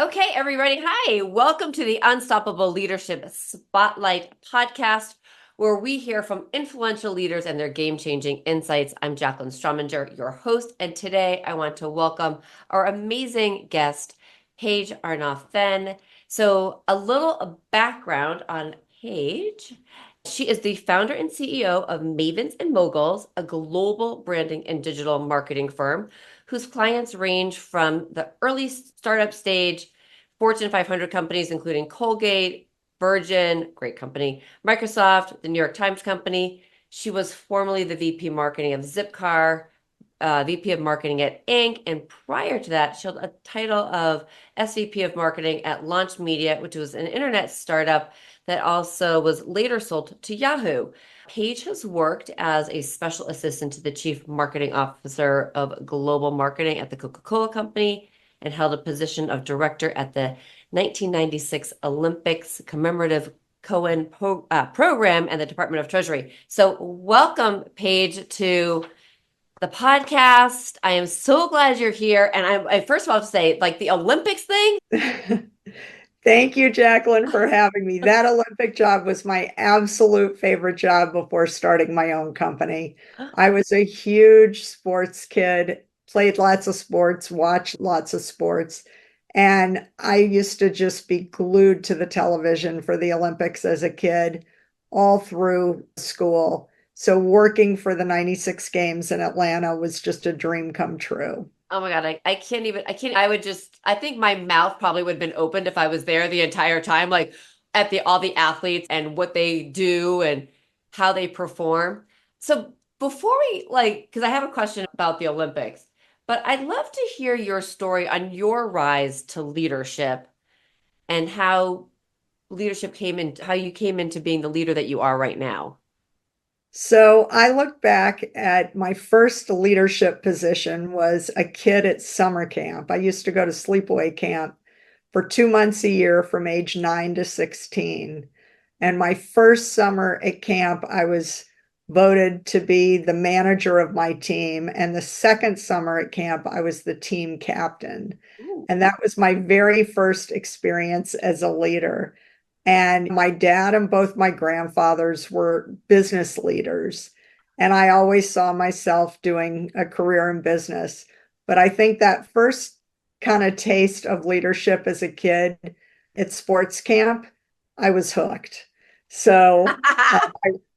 Okay, everybody. Hi. Welcome to the Unstoppable Leadership Spotlight podcast, where we hear from influential leaders and their game-changing insights. I'm Jaclyn Strominger, your host, and today I want to welcome our amazing guest, Paige Arnof-Fenn. So, a little background on Paige. She is the founder and CEO of Mavens and Moguls, a global branding and digital marketing firm whose clients range from the early startup stage, Fortune 500 companies, including Colgate, Virgin, great company, Microsoft, the New York Times Company. She was formerly the VP marketing of Zipcar, VP of marketing at Inc. And prior to that, she held a title of SVP of marketing at Launch Media, which was an internet startup that also was later sold to Yahoo. Paige has worked as a special assistant to the chief marketing officer of global marketing at the Coca-Cola Company and held a position of director at the 1996 Olympics commemorative program and the Department of Treasury. So welcome, Paige, to the podcast. I am so glad you're here. And I first of all have to say, like the Olympics thing. Thank you, Jaclyn, for having me. That Olympic job was my absolute favorite job before starting my own company. I was a huge sports kid, played lots of sports, watched lots of sports, and I used to just be glued to the television for the Olympics as a kid, all through school. So working for the 96 games in Atlanta was just a dream come true. Oh my God, I can't even, I can't, I would just, I think my mouth probably would have been opened if I was there the entire time, like at the all the athletes and what they do and how they perform. So before we because I have a question about the Olympics, but I'd love to hear your story on your rise to leadership and how leadership came in, how you came into being the leader that you are right now. So I look back at my first leadership position was a kid at summer camp. I used to go to sleepaway camp for 2 months a year from age 9 to 16. And my first summer at camp, I was voted to be the manager of my team. And the second summer at camp, I was the team captain. Ooh. And that was my very first experience as a leader. And my dad and both my grandfathers were business leaders. And I always saw myself doing a career in business. But I think that first kind of taste of leadership as a kid at sports camp, I was hooked. So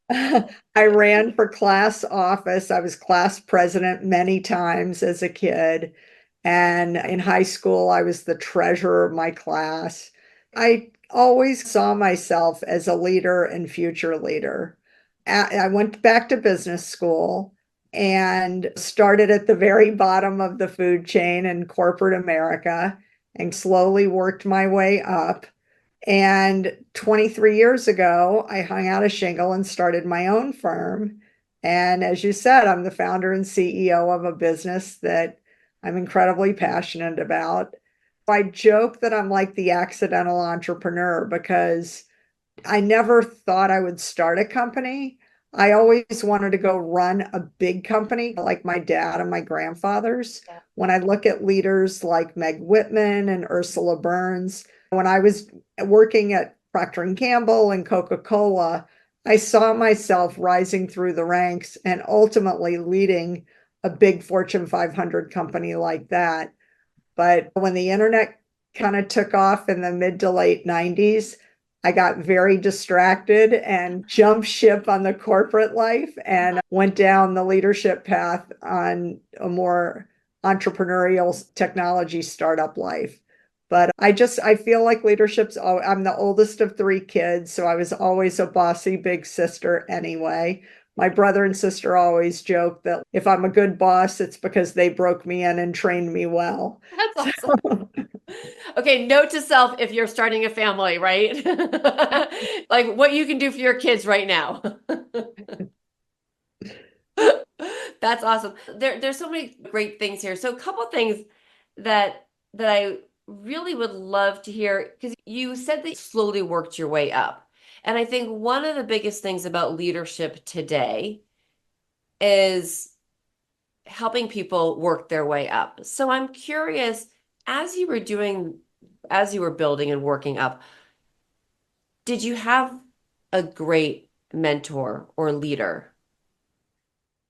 I ran for class office. I was class president many times as a kid. And in high school, I was the treasurer of my class. I always saw myself as a leader and future leader. I went back to business school and started at the very bottom of the food chain in corporate America and slowly worked my way up. And 23 years ago, I hung out a shingle and started my own firm. And as you said, I'm the founder and CEO of a business that I'm incredibly passionate about. I joke that I'm like the accidental entrepreneur because I never thought I would start a company. I always wanted to go run a big company like my dad and my grandfathers. Yeah. When I look at leaders like Meg Whitman and Ursula Burns, when I was working at Procter and Gamble and Coca-Cola, I saw myself rising through the ranks and ultimately leading a big Fortune 500 company like that. But when the internet kind of took off in the mid to late 90s, I got very distracted and jumped ship on the corporate life and went down the leadership path on a more entrepreneurial technology startup life. But I feel like I'm the oldest of three kids, so I was always a bossy big sister anyway. My brother and sister always joke that if I'm a good boss, it's because they broke me in and trained me well. That's awesome. Okay, note to self if you're starting a family, right? Like what you can do for your kids right now. That's awesome. There's so many great things here. So a couple things that I really would love to hear because you said that you slowly worked your way up. And I think one of the biggest things about leadership today is helping people work their way up. So I'm curious, as you were doing as you were building and working up, did you have a great mentor or leader?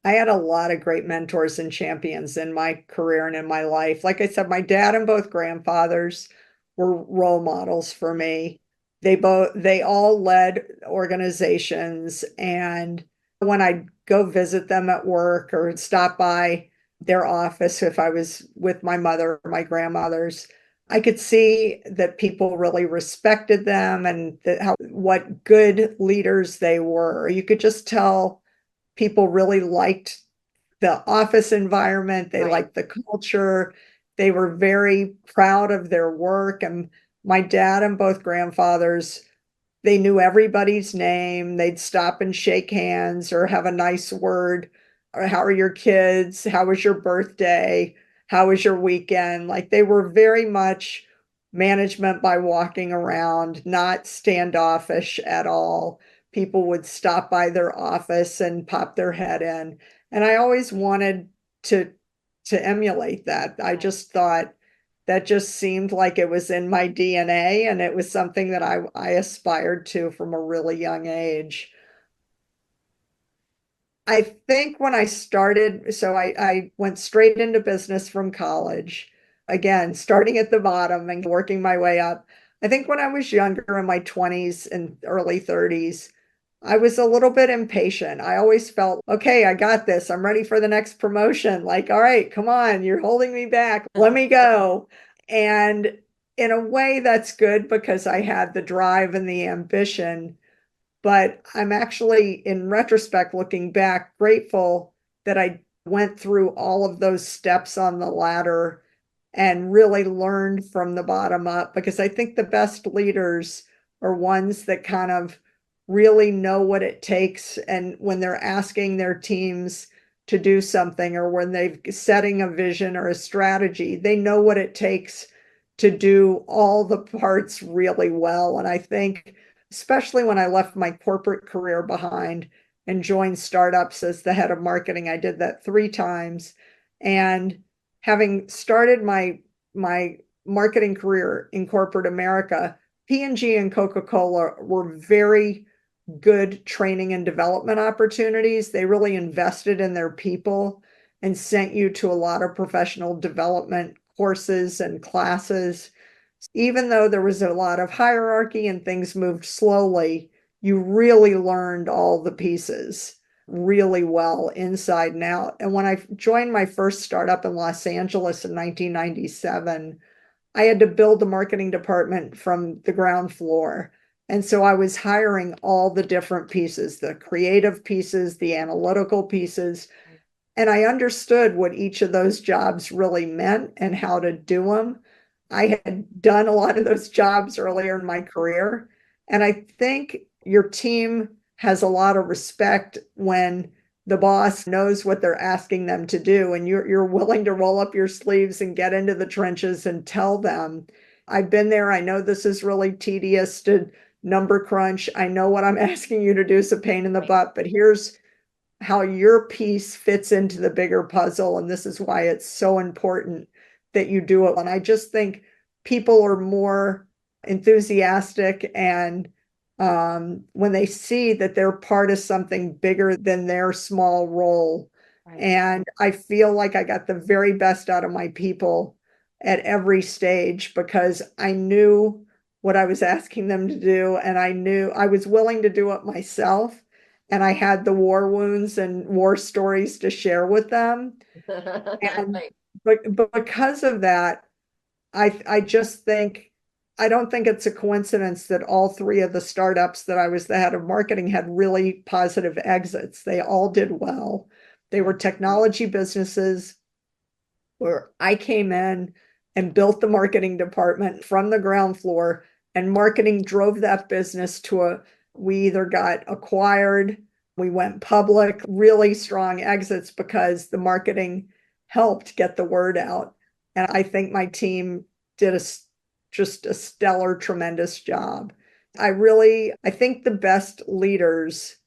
I had a lot of great mentors and champions in my career and in my life. Like I said, my dad and both grandfathers were role models for me. They all led organizations. And when I'd go visit them at work or stop by their office, if I was with my mother or my grandmothers, I could see that people really respected them and what good leaders they were. You could just tell people really liked the office environment. They Right. liked the culture. They were very proud of their work. And my dad and both grandfathers, they knew everybody's name. They'd stop and shake hands or have a nice word. Or how are your kids? How was your birthday? How was your weekend? Like they were very much management by walking around, not standoffish at all. People would stop by their office and pop their head in. And I always wanted to to emulate that. I just thought that just seemed like it was in my DNA and it was something that I aspired to from a really young age. I think when I started, so I went straight into business from college, again, starting at the bottom and working my way up. I think when I was younger in my 20s and early 30s, I was a little bit impatient. I always felt, okay, I got this. I'm ready for the next promotion. Like, all right, come on, you're holding me back. Let me go. And in a way, that's good because I had the drive and the ambition. But I'm actually, in retrospect, looking back, grateful that I went through all of those steps on the ladder and really learned from the bottom up because I think the best leaders are ones that kind of really know what it takes. And when they're asking their teams to do something or when they're setting a vision or a strategy, they know what it takes to do all the parts really well. And I think especially when I left my corporate career behind and joined startups as the head of marketing. I did that 3 times. And having started my marketing career in corporate America, P&G and Coca-Cola were very good training and development opportunities. They really invested in their people and sent you to a lot of professional development courses and classes. Even though there was a lot of hierarchy and things moved slowly, you really learned all the pieces really well inside and out. And when I joined my first startup in Los Angeles in 1997, I had to build the marketing department from the ground floor. And so I was hiring all the different pieces, the creative pieces, the analytical pieces, and I understood what each of those jobs really meant and how to do them. I had done a lot of those jobs earlier in my career. And I think your team has a lot of respect when the boss knows what they're asking them to do and you're willing to roll up your sleeves and get into the trenches and tell them, I've been there. I know this is really tedious to number crunch. I know what I'm asking you to do is a pain in the butt, but here's how your piece fits into the bigger puzzle. And this is why it's so important that you do it. And I just think people are more enthusiastic and when they see that they're part of something bigger than their small role. Right. And I feel like I got the very best out of my people at every stage because I knew what I was asking them to do and I knew I was willing to do it myself and I had the war wounds and war stories to share with them. And Right. but because of that, I just think I don't think it's a coincidence that all 3 of the startups that I was the head of marketing had really positive exits. They all did well. They were technology businesses where I came in and built the marketing department from the ground floor, and marketing drove that business we either got acquired, we went public, really strong exits because the marketing helped get the word out. And I think my team did just a stellar, tremendous job. I think the best leaders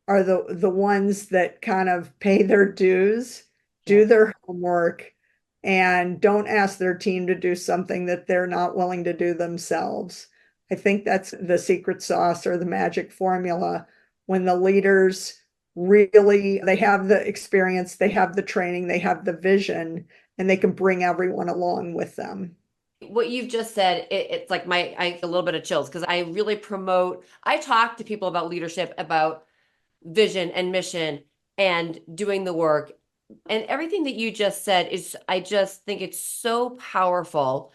are the ones that kind of pay their dues, Yeah. do their homework, and don't ask their team to do something that they're not willing to do themselves. I think that's the secret sauce or the magic formula when the leaders really they have the experience, they have the training, they have the vision, and they can bring everyone along with them. What you've just said, it's like I a little bit of chills because I really promote, I talk to people about leadership, about vision and mission and doing the work. And everything that you just said is, I just think it's so powerful.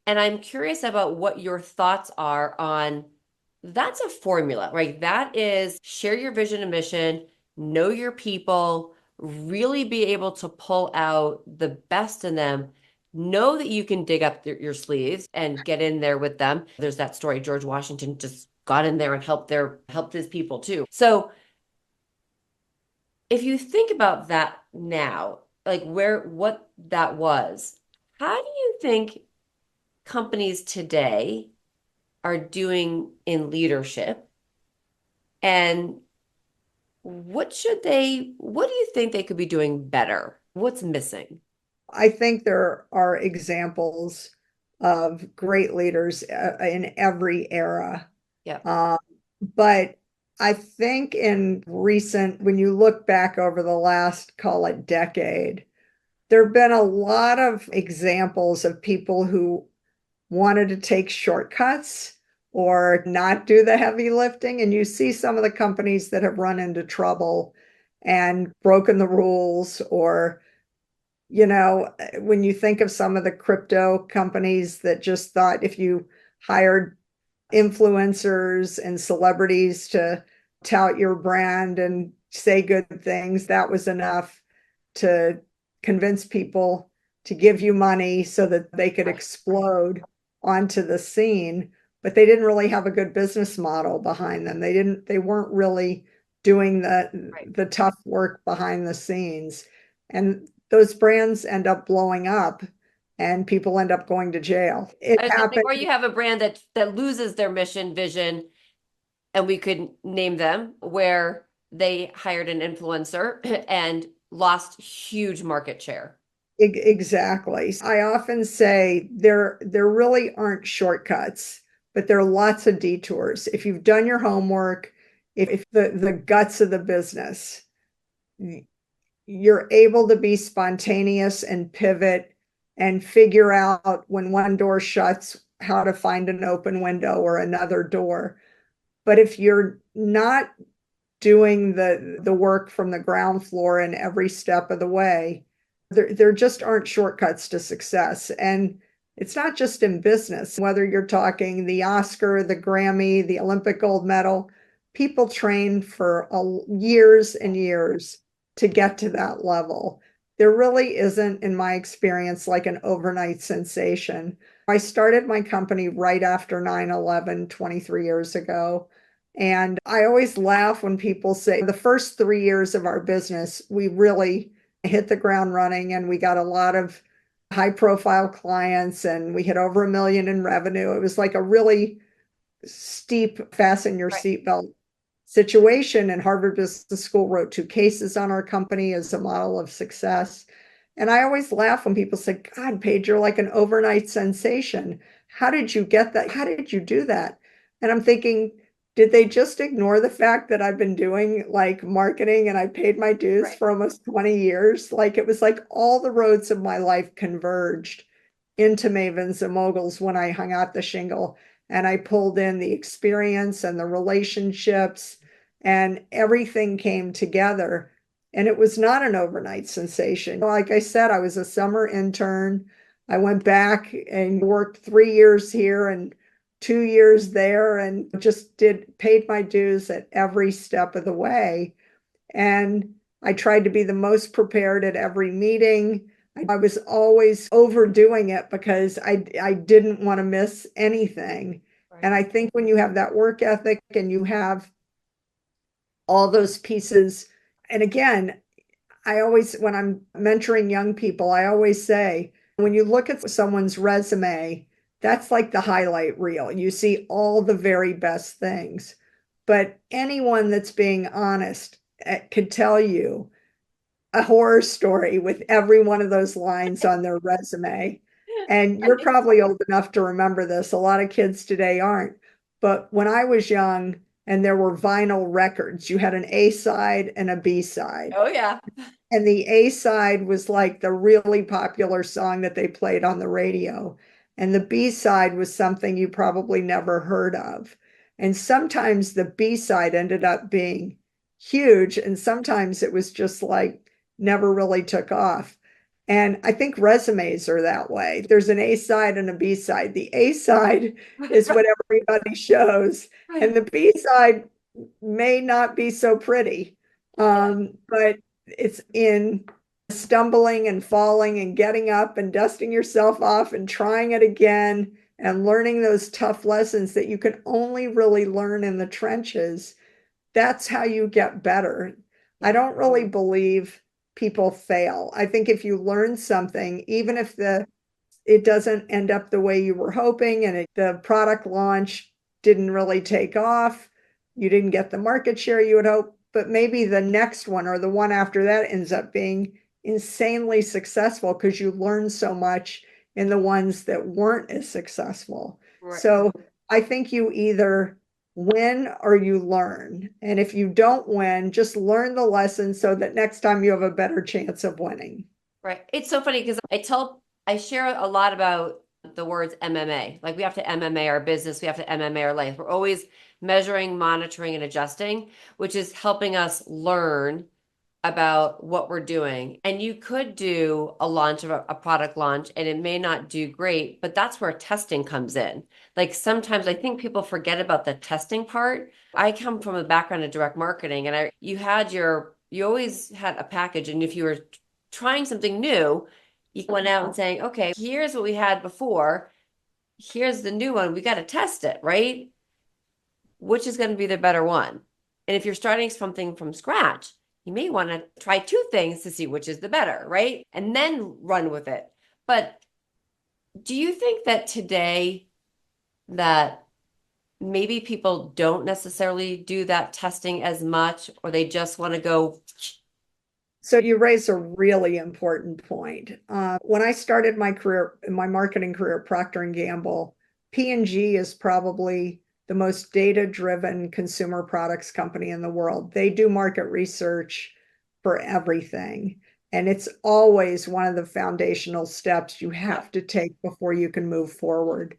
And I'm curious about what your thoughts are on that's a formula, right? That is share your vision and mission, know your people, really be able to pull out the best in them. Know that you can dig up your sleeves and get in there with them. There's that story, George Washington just got in there and helped his people too. So if you think about that now, like what that was, how do you think companies today are doing in leadership? And what do you think they could be doing better? What's missing? I think there are examples of great leaders in every era. Yeah. Um, but I think when you look back over the last, call it decade, there have been a lot of examples of people who wanted to take shortcuts or not do the heavy lifting. And you see some of the companies that have run into trouble and broken the rules, or when you think of some of the crypto companies that just thought if you hired influencers and celebrities to tout your brand and say good things, that was enough to convince people to give you money so that they could Right. explode onto the scene. But they didn't really have a good business model behind them. They weren't really doing Right. the tough work behind the scenes. And those brands end up blowing up and people end up going to jail. It I was gonna say, happened. or you have a brand that loses their mission, vision, and we could name them where they hired an influencer and lost huge market share. Exactly. I often say there really aren't shortcuts, but there are lots of detours. If you've done your homework, if the guts of the business, you're able to be spontaneous and pivot and figure out when one door shuts, how to find an open window or another door. But if you're not doing the work from the ground floor in every step of the way, there just aren't shortcuts to success. And it's not just in business, whether you're talking the Oscar, the Grammy, the Olympic gold medal, people train for years and years to get to that level. There really isn't, in my experience, like an overnight sensation. I started my company right after 9/11, 23 years ago. And I always laugh when people say the first 3 years of our business, we really hit the ground running and we got a lot of high profile clients and we hit over 1 million in revenue. It was like a really steep fasten your Right. seatbelt situation. And Harvard Business School wrote 2 cases on our company as a model of success. And I always laugh when people say, God, Paige, you're like an overnight sensation. How did you get that? How did you do that? And I'm thinking, did they just ignore the fact that I've been doing like marketing and I paid my dues Right. for almost 20 years? Like it was like all the roads of my life converged into Mavens and Moguls when I hung out the shingle and I pulled in the experience and the relationships and everything came together. And it was not an overnight sensation. Like I said, I was a summer intern. I went back and worked 3 years here and 2 years there and just paid my dues at every step of the way. And I tried to be the most prepared at every meeting. I was always overdoing it because I didn't want to miss anything. Right. And I think when you have that work ethic and you have all those pieces, and again, when I'm mentoring young people, I always say, when you look at someone's resume, that's like the highlight reel. You see all the very best things. But anyone that's being honest could tell you a horror story with every one of those lines on their resume. And you're probably old enough to remember this. A lot of kids today aren't. But when I was young and there were vinyl records, you had an A side and a B side. Oh, yeah. And the A side was like the really popular song that they played on the radio. And the B side was something you probably never heard of. And sometimes the B side ended up being huge. And sometimes it was just like never really took off. And I think resumes are that way. There's an A side and a B side. The A side is what everybody shows, and Right. the B side may not be so pretty. But it's in stumbling and falling and getting up and dusting yourself off and trying it again and learning those tough lessons that you can only really learn in the trenches. That's how you get better. I Yeah. don't really believe people fail. I think if you learn something, even if it doesn't end up the way you were hoping and the product launch didn't really take off, you didn't get the market share you would hope, but maybe the next one or the one after that ends up being insanely successful because you learned so much in the ones that weren't as successful. Right. So I think you either win or you learn. And if you don't win, just learn the lesson so that next time you have a better chance of winning. Right. It's so funny because I share a lot about the words MMA. Like we have to MMA our business, we have to MMA our life. We're always measuring, monitoring, and adjusting, which is helping us learn about what we're doing. And you could do a launch of a product launch and it may not do great, but that's where testing comes in. Like sometimes I think people forget about the testing part. I come from a background of direct marketing and you always had a package, and if you were trying something new, you went out and saying, okay, here's what we had before. Here's the new one. We got to test it, right? Which is going to be the better one? And if you're starting something from scratch, you may want to try two things to see which is the better, right? And then run with it. But do you think that today that maybe people don't necessarily do that testing as much, or they just want to go? So you raise a really important point. When I started my career, my marketing career at Procter and Gamble, P&G is probably the most data-driven consumer products company in the world. They do market research for everything. And it's always one of the foundational steps you have to take before you can move forward.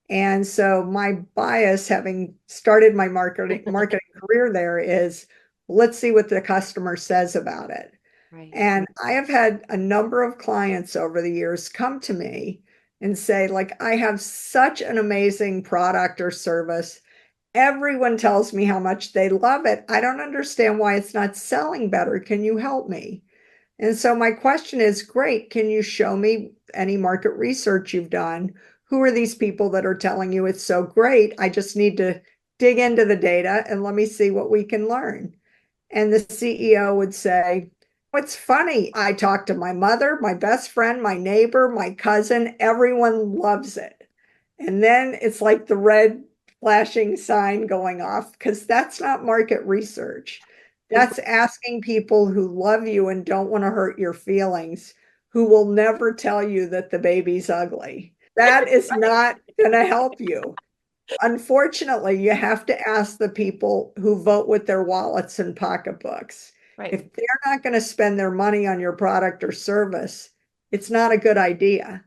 And so my bias, having started my marketing career there, is let's see what the customer says about it. Right. And I have had a number of clients over the years come to me and say, like, I have such an amazing product or service. Everyone tells me how much they love it. I don't understand why it's not selling better. Can you help me? And so my question is, great. Can you show me any market research you've done? Who are these people that are telling you it's so great? I just need to dig into the data and let me see what we can learn. And the CEO would say, "What's funny? I talked to my mother, my best friend, my neighbor, my cousin. Everyone loves it." And then it's like the red flashing sign going off because that's not market research. That's asking people who love you and don't want to hurt your feelings, who will never tell you that the baby's ugly. That is not going to help you. Unfortunately, you have to ask the people who vote with their wallets and pocketbooks. Right. If they're not going to spend their money on your product or service, it's not a good idea.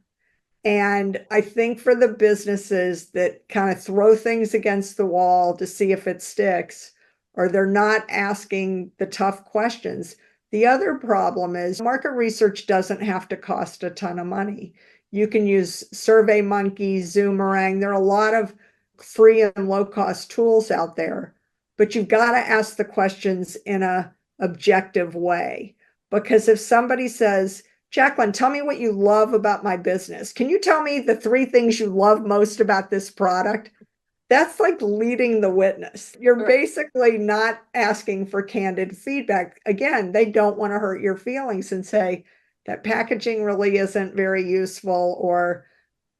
And I think for the businesses that kind of throw things against the wall to see if it sticks, or they're not asking the tough questions. The other problem is market research doesn't have to cost a ton of money. You can use SurveyMonkey, Zoomerang. There are a lot of free and low cost tools out there, but you've got to ask the questions in a objective way. Because if somebody says, Jaclyn, tell me what you love about my business. Can you tell me the three things you love most about this product? That's like leading the witness. You're Right. basically not asking for candid feedback. Again, they don't want to hurt your feelings and say that packaging really isn't very useful, or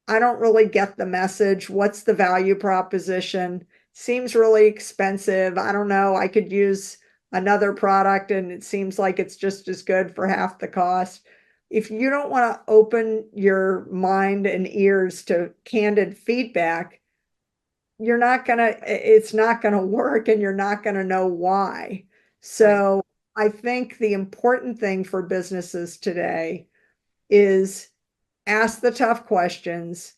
I don't really get the message. What's the value proposition? Seems really expensive. I don't know. I could use another product and it seems like it's just as good for half the cost. If you don't want to open your mind and ears to candid feedback, it's not gonna work and you're not gonna know why. Right. So I think the important thing for businesses today is ask the tough questions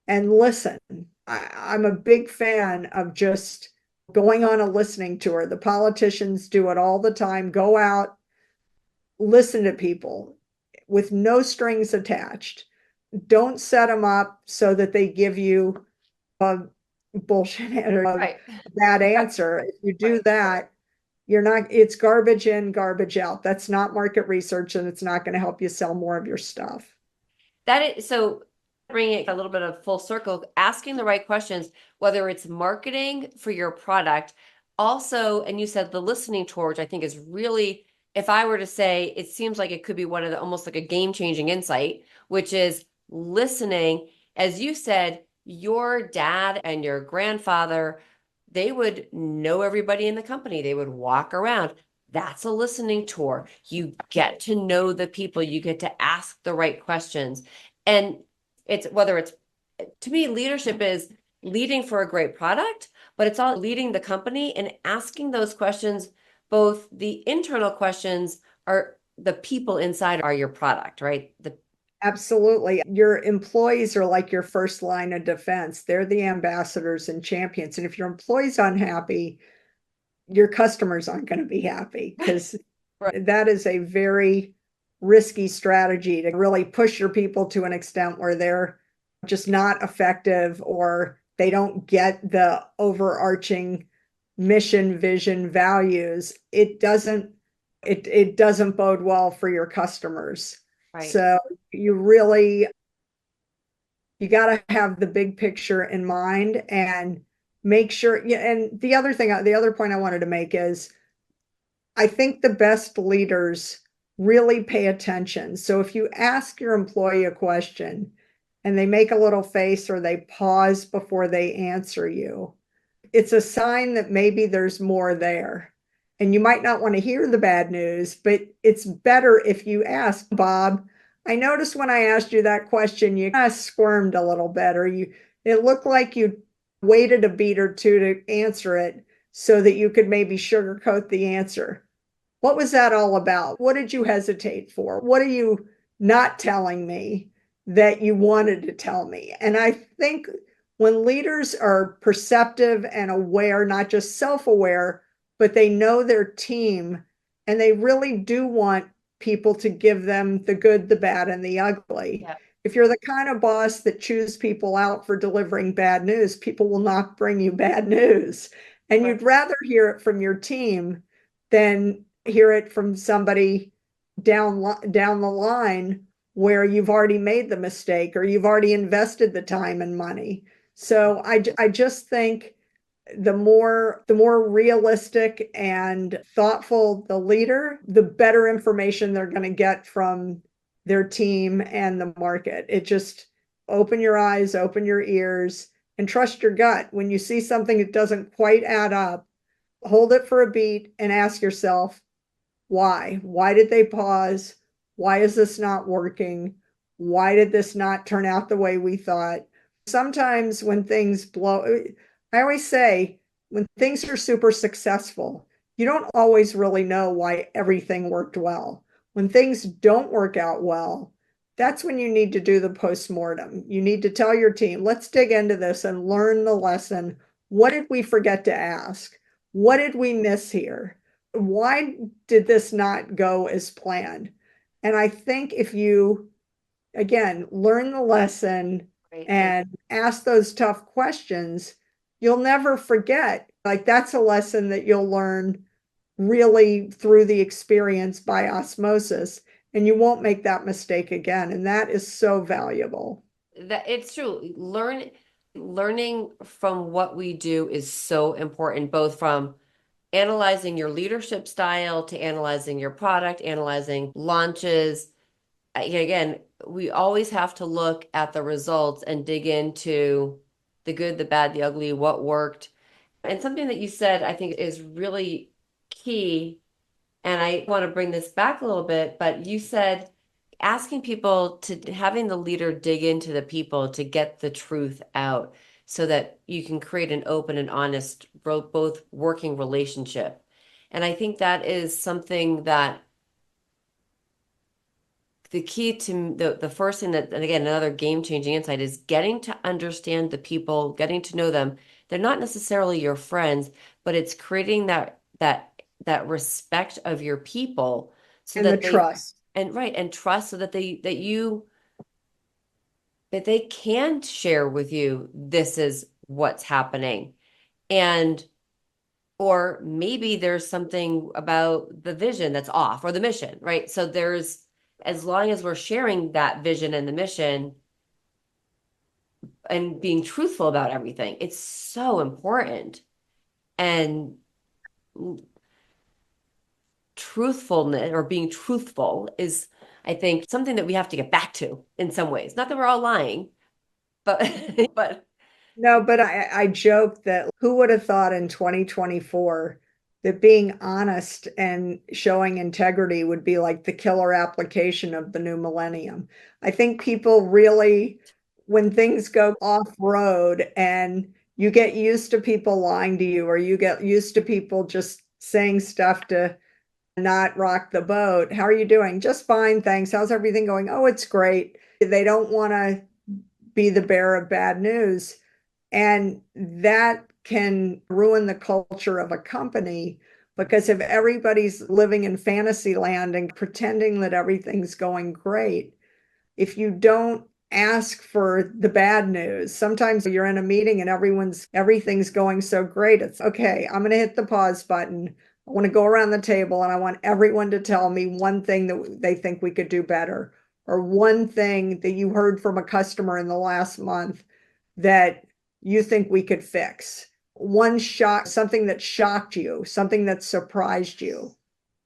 and listen. I'm a big fan of just going on a listening tour. The politicians do it all the time. Go out, listen to people with no strings attached. Don't set them up so that they give you a bullshit or a Right. bad answer. If you do Right. that, you're not, it's garbage in, garbage out. That's not market research and it's not going to help you sell more of your stuff. That is so bringing it a little bit of full circle, asking the right questions, whether it's marketing for your product, also, and you said the listening tour, which I think is really, if I were to say, it seems like it could be one of the almost like a game-changing insight, which is listening. As you said, your dad and your grandfather, they would know everybody in the company. They would walk around. That's a listening tour. You get to know the people, you get to ask the right questions. And it's whether it's to me, leadership is leading for a great product, but it's all leading the company and asking those questions. Both the internal questions are the people inside are your product, right? The Absolutely. Your employees are like your first line of defense. They're the ambassadors and champions. And if your employee's unhappy, your customers aren't going to be happy because right, that is a very risky strategy to really push your people to an extent where they're just not effective or they don't get the overarching mission, vision, values. It doesn't bode well for your customers. right. So you really you got to have the big picture in mind and make sure. Yeah, and the other point I wanted to make is I think the best leaders really pay attention. So if you ask your employee a question and they make a little face or they pause before they answer you, it's a sign that maybe there's more there. And you might not want to hear the bad news, but it's better if you ask, Bob, I noticed when I asked you that question, you kind of squirmed a little bit, or it looked like you waited a beat or two to answer it so that you could maybe sugarcoat the answer. What was that all about? What did you hesitate for? What are you not telling me that you wanted to tell me? And I think when leaders are perceptive and aware, not just self aware, but they know their team and they really do want people to give them the good, the bad, and the ugly. Yeah, If you're the kind of boss that chews people out for delivering bad news, people will not bring you bad news. And right, you'd rather hear it from your team than hear it from somebody down the line where you've already made the mistake or you've already invested the time and money. So I just think the more realistic and thoughtful the leader, the better information they're going to get from their team and the market. It just open your eyes, open your ears, and trust your gut. When you see something that doesn't quite add up, hold it for a beat and ask yourself, why? Why did they pause? Why is this not working? Why did this not turn out the way we thought? Sometimes when things blow, I always say when things are super successful, you don't always really know why everything worked well. When things don't work out well, that's when you need to do the postmortem. You need to tell your team, let's dig into this and learn the lesson. What did we forget to ask? What did we miss here? Why did this not go as planned? And I think if you, again, learn the lesson right. and ask those tough questions, you'll never forget. Like that's a lesson that you'll learn really through the experience by osmosis, and you won't make that mistake again. And that is so valuable. That it's true. Learning from what we do is so important, both from analyzing your leadership style to analyzing your product, analyzing launches. Again, we always have to look at the results and dig into the good, the bad, the ugly, what worked. And something that you said, I think, is really key. And I want to bring this back a little bit, but you said asking people to having the leader dig into the people to get the truth out so that you can create an open and honest, both working relationship. And I think that is something that the key to the first thing that, and again, another game-changing insight is getting to understand the people, getting to know them. They're not necessarily your friends, but it's creating that respect of your people so And the that they trust. and right and trust so that they can share with you this is what's happening. And or maybe there's something about the vision that's off or the mission, right? So there's, as long as we're sharing that vision and the mission and being truthful about everything, it's so important. And truthfulness or being truthful is, I think, something that we have to get back to in some ways. Not that we're all lying, but but No, but I joke that who would have thought in 2024 that being honest and showing integrity would be like the killer application of the new millennium. I think people really, when things go off road and you get used to people lying to you, or you get used to people just saying stuff to not rock the boat. How are you doing? Just fine, thanks. How's everything going? Oh, it's great. They don't want to be the bearer of bad news. And that can ruin the culture of a company, because if everybody's living in fantasy land and pretending that everything's going great, if you don't ask for the bad news, sometimes you're in a meeting and everything's going so great. It's okay, I'm going to hit the pause button. I want to go around the table and I want everyone to tell me one thing that they think we could do better, or one thing that you heard from a customer in the last month that you think we could fix. One shock, something that shocked you, something that surprised you.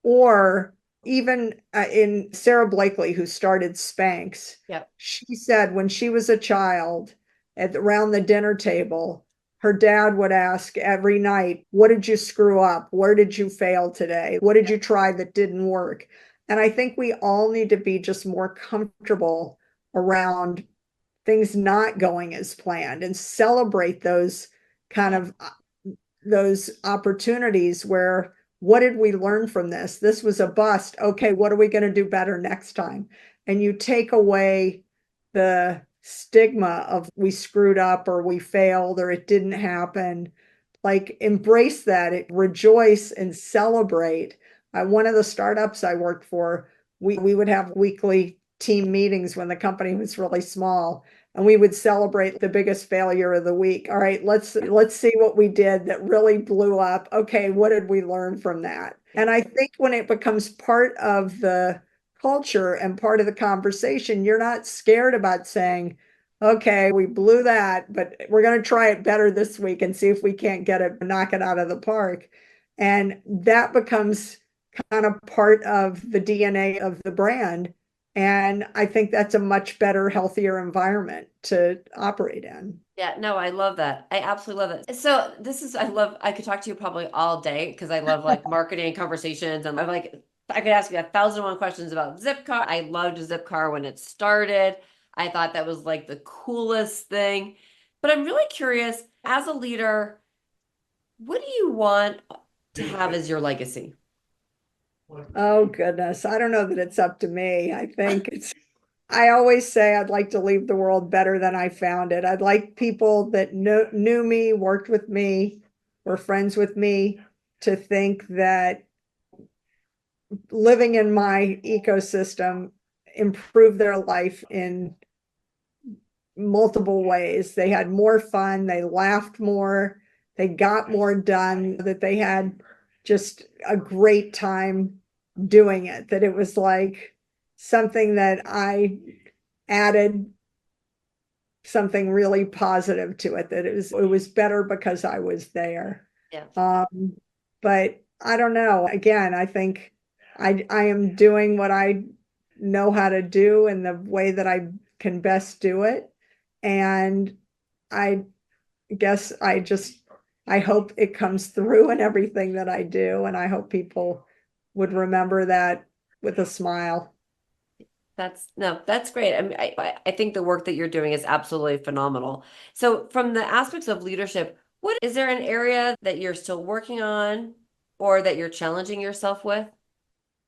Or even in Sarah Blakely, who started Spanx, yep. she said when she was a child around the dinner table, her dad would ask every night, what did you screw up? Where did you fail today? What did you try that didn't work? And I think we all need to be just more comfortable around things not going as planned and celebrate those kind of those opportunities where, what did we learn from this? This was a bust. Okay, what are we going to do better next time? And you take away the stigma of we screwed up or we failed or it didn't happen. Like, embrace that, rejoice and celebrate. One of the startups I worked for, we would have weekly team meetings when the company was really small, and we would celebrate the biggest failure of the week. All right, let's see what we did that really blew up. Okay, what did we learn from that? And I think when it becomes part of the culture and part of the conversation, you're not scared about saying, okay, we blew that, but we're going to try it better this week and see if we can't knock it out of the park. And that becomes kind of part of the DNA of the brand. And I think that's a much better, healthier environment to operate in. Yeah, no, I love that. I absolutely love it. So this is, I could talk to you probably all day because I love like marketing conversations, and I'm like, I could ask you 1,001 questions about Zipcar. I loved Zipcar when it started. I thought that was like the coolest thing. But I'm really curious, as a leader, what do you want to have as your legacy? Oh, goodness. I don't know that it's up to me. I always say I'd like to leave the world better than I found it. I'd like people that knew me, worked with me, were friends with me, to think that living in my ecosystem improved their life in multiple ways. They had more fun, they laughed more, they got more done, that they had just a great time doing it, that it was like something that I added something really positive to it, that it was better because I was there. Yeah. But I don't know. Again, I think I am doing what I know how to do in the way that I can best do it. And I guess I just I hope it comes through in everything that I do. And I hope people would remember that with a smile. That's great. I mean, I think the work that you're doing is absolutely phenomenal. So from the aspects of leadership, what is there an area that you're still working on or that you're challenging yourself with?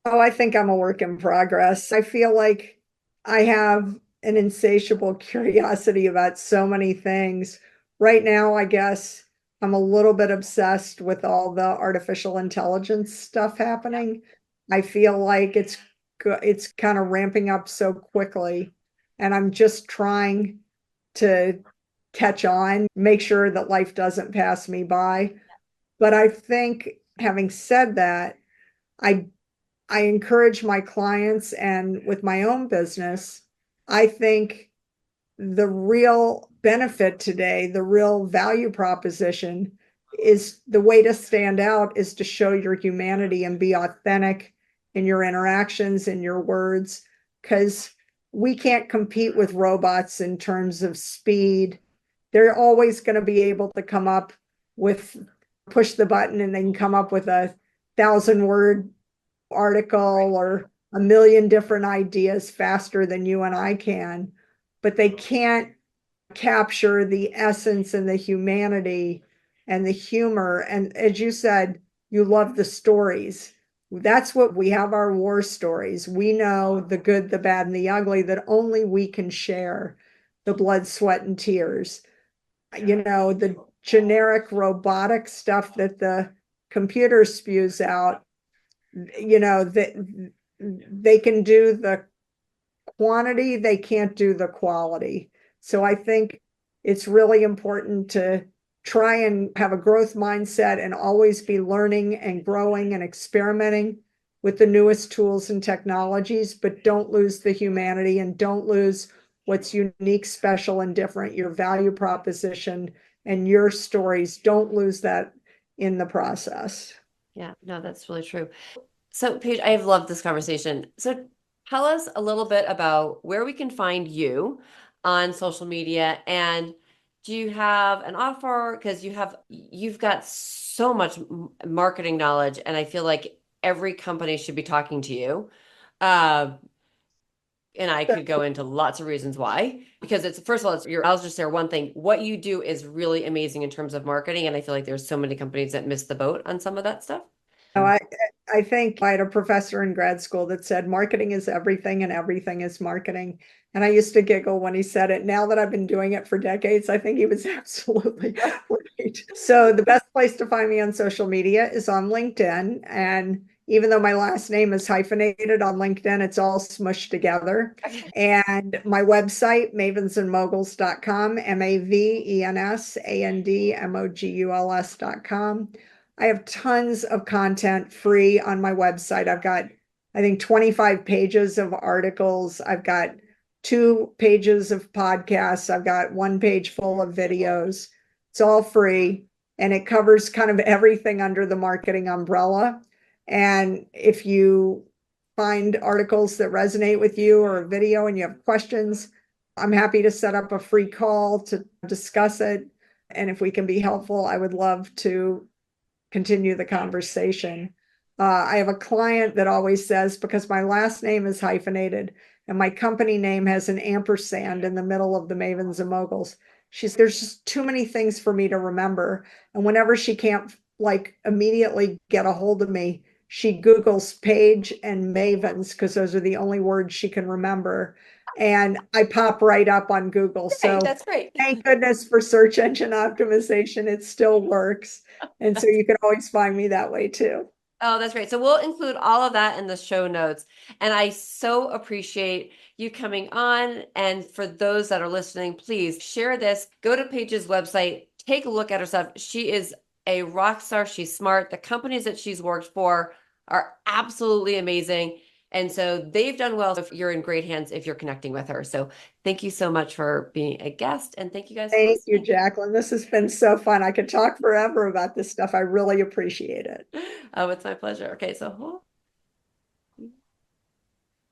Oh, I think I'm a work in progress. I feel like I have an insatiable curiosity about so many things. Right now, I guess I'm a little bit obsessed with all the artificial intelligence stuff happening. I feel like it's kind of ramping up so quickly, and I'm just trying to catch on, make sure that life doesn't pass me by. But I think having said that, I I encourage my clients and with my own business, I think the real benefit today, the real value proposition is the way to stand out is to show your humanity and be authentic in your interactions and your words, because we can't compete with robots in terms of speed. They're always going to be able to come up with push the button and they can come up with a 1,000 word article or a million different ideas faster than you and I can, but they can't capture the essence and the humanity and the humor. And as you said, you love the stories. That's what we have, our war stories. We know the good, the bad, and the ugly that only we can share, the blood, sweat, and tears. The generic robotic stuff that the computer spews out, that they can do the quantity, they can't do the quality. So I think it's really important to try and have a growth mindset and always be learning and growing and experimenting with the newest tools and technologies, but don't lose the humanity and don't lose what's unique, special, and different, your value proposition and your stories. Don't lose that in the process. Yeah, no, that's really true. So, Paige, I have loved this conversation. So, tell us a little bit about where we can find you on social media, and do you have an offer? Because you've got so much marketing knowledge, and I feel like every company should be talking to you. Uh, and I could go into lots of reasons why. Because it's first of all, I'll just share one thing. What you do is really amazing in terms of marketing, and I feel like there's so many companies that miss the boat on some of that stuff. No, I think I had a professor in grad school that said marketing is everything and everything is marketing. And I used to giggle when he said it. Now that I've been doing it for decades, I think he was absolutely right. So the best place to find me on social media is on LinkedIn. And even though my last name is hyphenated on LinkedIn, it's all smushed together. And my website, mavensandmoguls.com, mavensandmoguls.com. I have tons of content free on my website. I've got, I think, 25 pages of articles. I've got 2 pages of podcasts. I've got 1 page full of videos. It's all free and it covers kind of everything under the marketing umbrella. And if you find articles that resonate with you or a video and you have questions, I'm happy to set up a free call to discuss it. And if we can be helpful, I would love to continue the conversation. I have a client that always says, because my last name is hyphenated and my company name has an ampersand in the middle of the Mavens and Moguls, there's just too many things for me to remember. And whenever she can't like immediately get a hold of me, she Googles Paige and Mavens because those are the only words she can remember. And I pop right up on Google. Hey, So that's great. thank goodness for search engine optimization. It still works. And so you can always find me that way too. Oh, that's great. So we'll include all of that in the show notes. And I so appreciate you coming on. And for those that are listening, please share this. Go to Paige's website, take a look at her stuff. She is a rock star. She's smart. The companies that she's worked for are absolutely amazing. And so they've done well. If you're in great hands, if you're connecting with her. So thank you so much for being a guest. And thank you guys for Thank you, listening. Jaclyn. This has been so fun. I could talk forever about this stuff. I really appreciate it. Oh, it's my pleasure. Okay, so